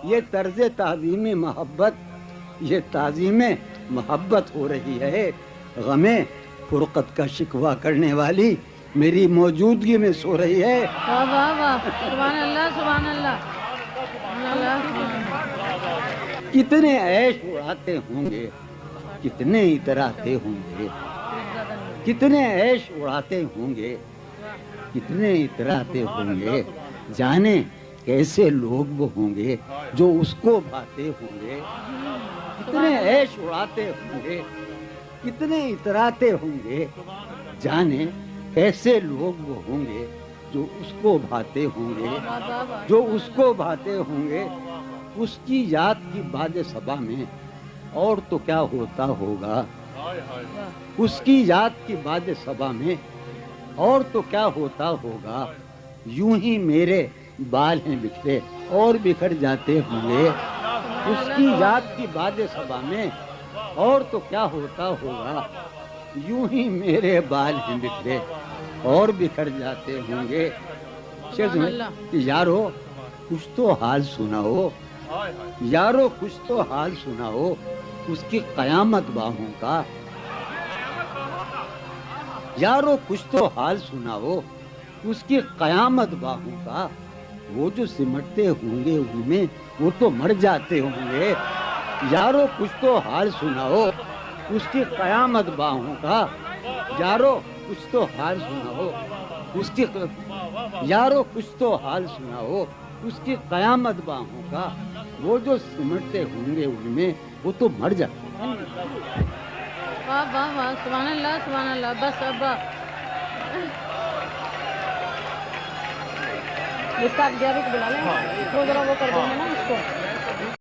یہ طرز تعظیم محبت، یہ تعظیم محبت ہو رہی ہے۔ غم فرقت کا شکوہ کرنے والی میری موجودگی میں سو رہی ہے۔ واہ واہ واہ، سبحان اللہ سبحان اللہ سبحان اللہ سبحان اللہ۔ کتنے عیش اڑاتے ہوں گے، کتنے اتراتے ہوں گے، کتنے عیش اڑاتے ہوں گے، کتنے اتراتے ہوں گے، جانے کیسے لوگ وہ ہوں گے جو اس کو بھاتے ہوں گے۔ کتنے عیش اڑاتے ہوں گے، کتنے اتراتے ہوں گے، جانے کیسے لوگ وہ ہوں گے جو اس کو بھاتے ہوں گے، جو اس کو بھاتے ہوں گے۔ اس کی یاد کی باد صبا میں اور تو کیا ہوتا ہوگا، اس کی یاد کی باد صبا میں اور تو کیا ہوتا ہوگا، یوں ہی میرے بال ہیں بکھرے اور بکھر جاتے ہوں گے۔ اس کی یاد کی باد صبا میں اور تو کیا ہوتا ہوگا، یوں ہی میرے بال ہیں بکھرے اور بکھر جاتے ہوں گے۔ یارو کچھ تو حال سناؤ، یارو کچھ تو حال سناؤ اس کی قیامت باہوں کا۔ یارو کچھ تو حال سناؤ اس کی قیامت باہوں کا۔ وہ جو سمٹتے ہوں گے ان میں وہ تو مر جاتے ہوں گے۔ یارو کچھ تو حال سناؤ اس کی قیامت باہوں کا۔ یارو کچھ تو حال سناؤ اس کی، یارو کچھ تو حال سناؤ اس کی قیامت باہوں کا۔ وہ جو سمٹتے ہوں گے ان میں وہ تو مر جاتے ہیں۔ واہ واہ واہ، سبحان اللہ سبحان اللہ۔ بس ابا اس کا گیا بھی بلا لیں وہ ذرا وہ کر دیں گے نا اس کو۔